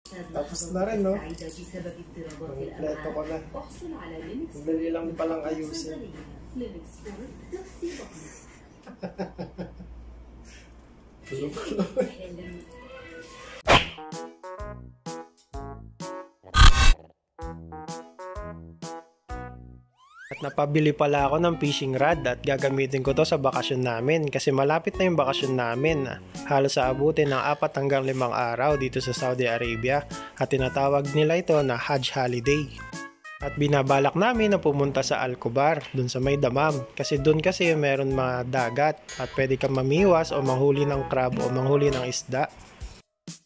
Tapos na rin, no? Kompleto ko na. Madali lang palang ayusin. At napabili pala ako ng fishing rod at gagamitin ko to sa bakasyon namin kasi malapit na yung bakasyon namin. Halos aabutin ng 4 hanggang 5 araw dito sa Saudi Arabia at tinatawag nila ito na Hajj Holiday. At binabalak namin na pumunta sa Al-Kubar dun sa may Damam kasi dun kasi meron mga dagat at pwede kang mamiwas o manghuli ng crab o manghuli ng isda.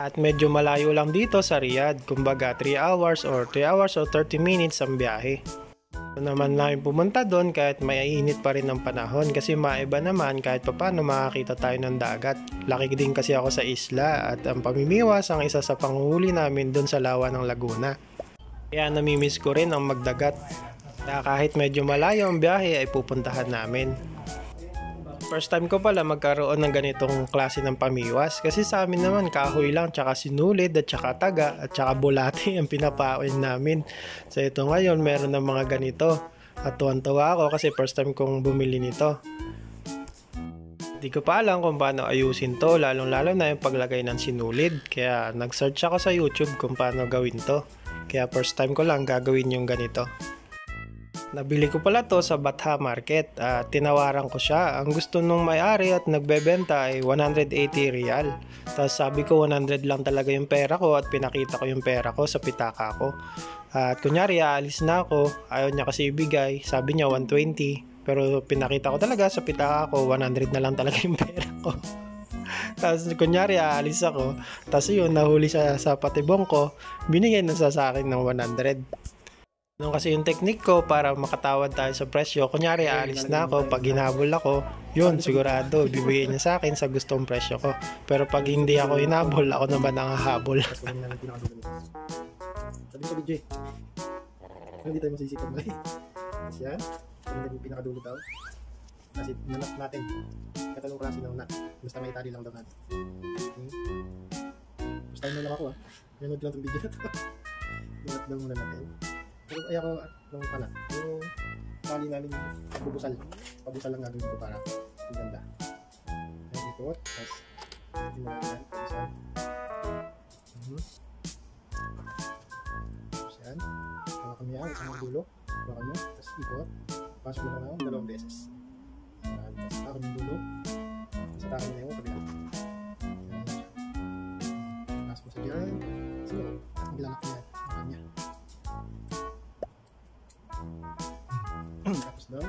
At medyo malayo lang dito sa Riyadh, kumbaga 3 hours or 30 minutes ang biyahe. Naman namin pumunta doon kahit mainit pa rin ang panahon kasi maiba naman kahit paano makakita tayo ng dagat. Laki din kasi ako sa isla at ang pamimiwas ang isa sa panghuli namin doon sa lawa ng Laguna. Kaya namimiss ko rin ang magdagat. Kaya kahit medyo malayo ang biyahe ay pupuntahan namin. First time ko pala magkaroon ng ganitong klase ng pamiwas kasi sa amin naman kahoy lang tsaka sinulid at tsaka taga at tsaka bulate ang pinapain namin. So ito ngayon meron ng mga ganito at tuwan-tuwa ako kasi first time kong bumili nito. Hindi ko pa alam kung paano ayusin to lalong-lalo na yung paglagay ng sinulid kaya nag-search ako sa YouTube kung paano gawin to. Kaya first time ko lang gagawin yung ganito. Nabili ko pala to sa Batha Market at tinawaran ko siya. Ang gusto nung may-ari at nagbebenta ay 180 riyal. Tapos sabi ko 100 lang talaga yung pera ko at pinakita ko yung pera ko sa pitaka ko. At kunyari aalis na ako, ayaw niya kasi ibigay, sabi niya 120. Pero pinakita ko talaga sa pitaka ko, 100 na lang talaga yung pera ko. Tapos kunyari aalis ako, tapos yun nahuli siya sa patibong ko, binigay na sa akin ng 100. Nung kasi yung technique ko para makatawad tayo sa presyo, kunyari aalis na ako, pag hinabol ako, yun sigurado bibigyan niya sa akin sa gustong presyo ko. Pero pag hindi ako hinabol, ako naman ang hahabol. Sabi ko DJ, hindi tayo masisikap na kasi yan, hindi yung pinakadulo daw. Kasi nanap natin, katalong klase na una, basta may tali lang daw natin. Basta yun na lang ako nanood lang itong video na ito. Nanap daw muna natin. Pero ayaw ko nung pala, yung tali namin pabusal lang gagawin ko para yung ganda. Ayan ikot, tapos hindi mo lang yan, pabusal. Tapos yan, hawakan mo yan, isang dulo, hawakan mo, tapos ikot, pasok mo lang 2 beses. Tapos hawakan yung dulo, tapos hawakan mo na yung kabila. Pasok mo sa dyan, so, ang bilalak mo yan, ang kanya. Tapos daw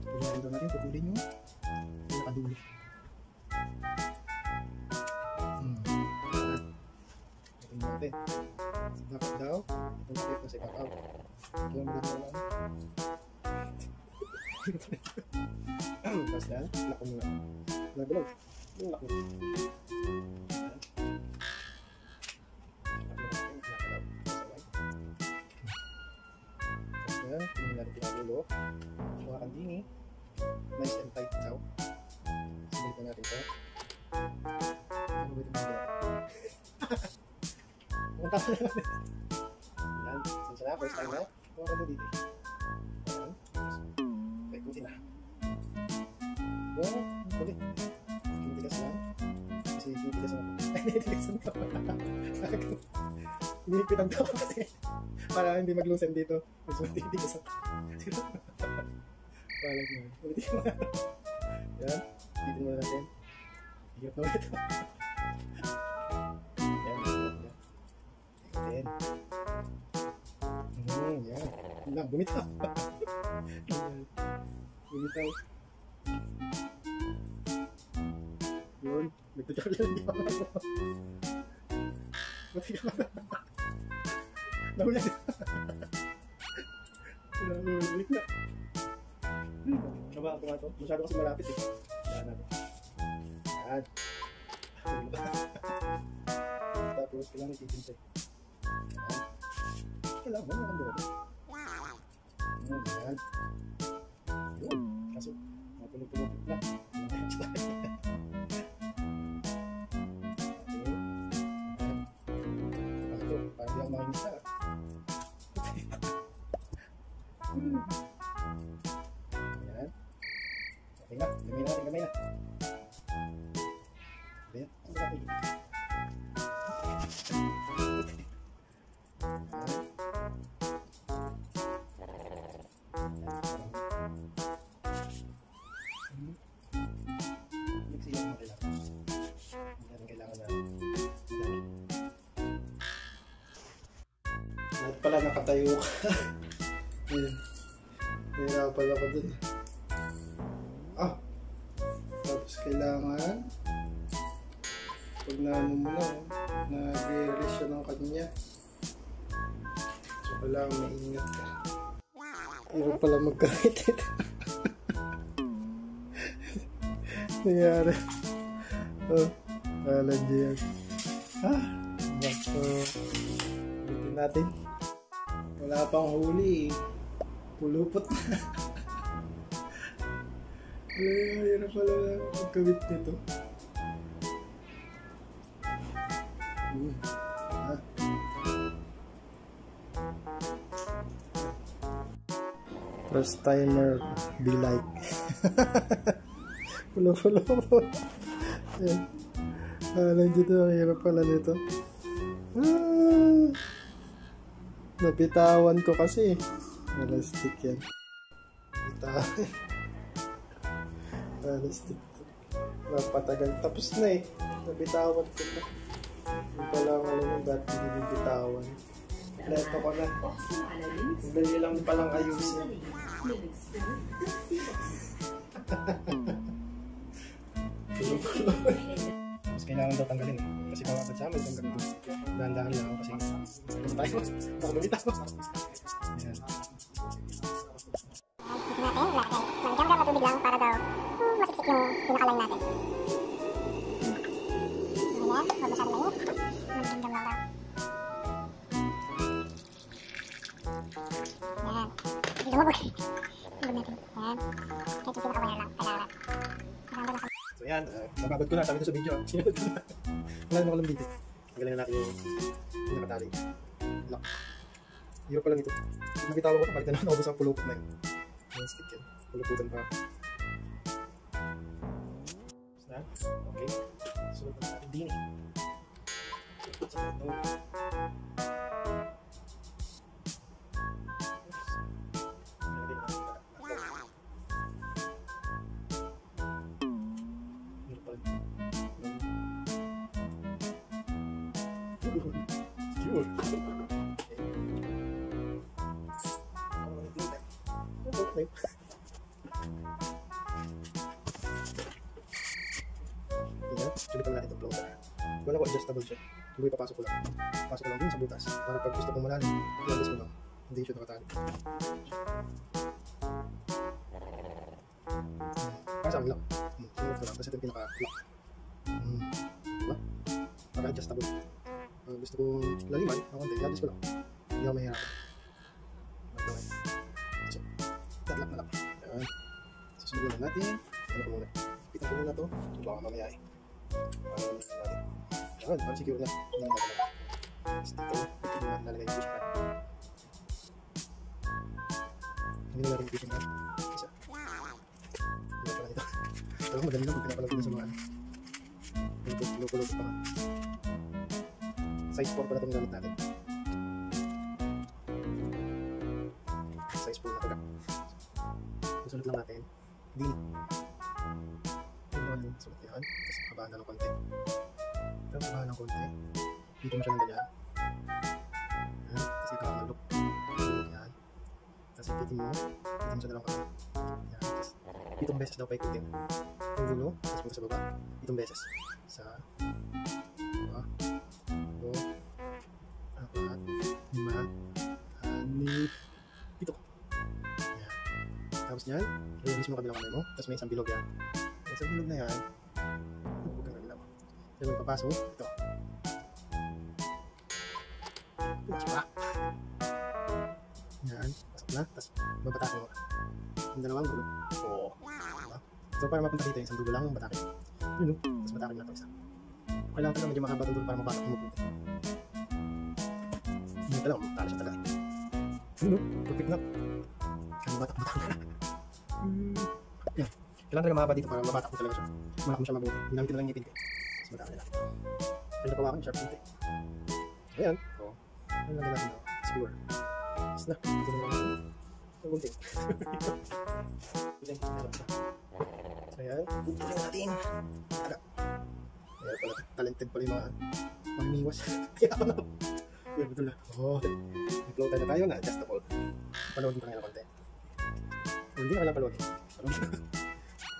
kailangan daw natin pupulin yung pinakadulo. Ito natin dapat daw itong step na sa ipapaw kaya maganda lang tapos yan, lock mo lang nagulog yung lock mo yan, kung natin pinagulo hawakan din nice and tight daw subukan natin ito ano ba ito mga punta na natin yan, sinsa na, first time na hawakan mo dito yan, okay, kunti na ulit kinitigas lang kasi kinitigas lang kinitigas lang Nilipitan daw kasi para hindi mag-loosen dito. Gusto tinitigas ako. Palag mo. Ulitin mo na. Yan. Ulitin mo na natin. Higap na ulit. Yan. Ikutin. Yan. Yun lang. Bumitaw. Bumitaw. Yun. Nagtutsak lang. Buti ka ba? Nahulan. Nahulik na. Naba ako nga ito. Masyado kasi malapit Yan natin. Yan. Tapos kailangan ititintay. Yan. Kailangan mo naman doon. Yan. Yun. Kaso, matulog-tulog na. kailangan makinis na. Yan. Okay na. Gamay na. Gamay na. Ayan. Ang natin. Lahat pala nakatayo ka. Nahirapan ako dun. Tapos kailangan pag naano mo na, nag-release siya ng kanya. So kailangan maingat ka. Hirap pala magkahit ito. Nangyari. Alam niyo yan. Ulitin natin. Wala pang huli. Pulupot na. Hirap pala magkawit nito. First timer be like. Pulo. Alam dito, ang hirap pala nito. Nabitawan ko kasi. Plastic yan. Bitawan. Plastic. Napatagal. Tapos na eh. Nabitawan ko na. Yung pala ang alam mo, ba't hindi nabitawan? Leto ko na. Dali lang palang ayusin. Mas kailangan daw tanggalin eh. Kasi kawagad sa amin tanggalin ko. Dahan-dahan lang ako kasi tayo. Baka lumitaw. Ayan. Maligam na matubig lang para daw masiksik yung pinakaline natin. Ayan, huwag masyadong mainit. Maligam lang daw. Ayan. Lumabog. Lumabog natin. Ayan. Kahit yung pinaka-wire lang. Kailangan. So yan, nababad ko na. Sabi ko sa video. Sinunod ko na. Wala naman ko lang video. Magaling na natin yung nakatali. Lock. Hirap pala nito. Nabitawan ko ito. Bakit na naubos ang pulupot na yun. Yung stick yan. Puluputan pa. Tapos na. Okay. Sunod na natin din eh. Sunod na. Secure. Okay. Sulit lang natin itong floater. Wala ko adjustable siya. Tuloy papasok ko lang. Pasok ko lang din sa butas. Para pag gusto kong malalim, ilabas ko lang. Hindi siya nakatali. Pasok lang. Sinunod ko lang. Kasi ito yung pinaka-lock. Diba? Para-adjustable. Gusto ko laliman, i-adjust ko lang. Hindi ako mahirapan. So, tatlock na lang. Ayan. Susunod lang natin. Ano ko muna? Ipitan ko muna ito. Baka mamaya eh. Ayan, parang secure na. Hindi na natin. Tapos dito, hindi na natin nalagay yung fishing rod. Hindi na natin yung fishing rod. Isa. Hindi na pala nito. Alam mo, madali lang. Pinapalag ko sa mga ano. Lupulupot pa nga. Size 4 pala itong gamit natin. Size 4 na ito. Susunod lang natin. Hindi. Susunod yan. Tapos kabahan na ng konti. Pero kabahan ng konti. Dito mo siya ng ganyan. Yan. Tapos ikaw ang look. Yan. Tapos ipitin mo. Ipitin mo siya na lang konti. Yan. Tapos pitong beses daw pa ikutin. Yung dulo. Tapos punta sa baba. Pitong beses. Sa baba. 2, 4, 5, 6, 7. Yan. Tapos yan, release mo kabilang kamay mo. Tapos may isang bilog yan. May isang bilog na yan. Huwag kang nagalaw. Tapos may papasok. Ito. Pasok na. Yan. Pasok na. Tapos babatakin mo. Yung dalawang gulo. Oo. Diba? So para mapunta dito, isang dulo lang yung batakin. Yun o. Tapos batakin mo na ito isa. Kailangan ka na medyo mahaba ito para mabatak mo puti. ka lang, talo siya talaga. Ano? Perfect na. Kaya batak-batak na. Yan. Kailangan talaga mahaba dito para mabatak mo talaga siya. Malak mo siya mabuti. Ginamit ko na lang ngipin ko. Mas madami na. Kaya napawakan, sharp dito. Ayan. O. Ano lang natin na? Skewer. Tapos na. Ito na lang. Ang gunting. So ayan. Gunting na natin. Taga. Ayan pala. Talented pala yung mga mamiwas. Kaya ako na. Ayan, betul na. Oh. Flow tayo na tayo na. Adjustable. Panoodin ko na nga ng konti. Hindi ka lang paloodin.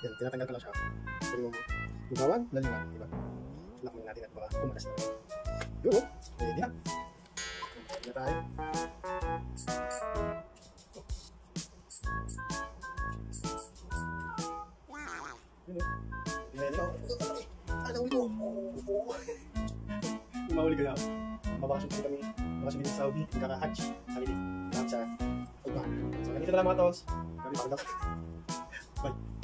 Yan, tinatanggal ko lang siya. Pwede mo bugawan, lalingan, diba? Lock mo natin at baka kumalas na. Yun, ready na. Ready na tayo. Yun, ready na. Alam ko. Umahuli ka na. Mabakasyon pa kami. Bakasyon din sa Saudi. Nagkaka-hatch. Holiday. Lahat sa pagbahan. So, ganito na lang mga tolls. Kami pakadap. Bye.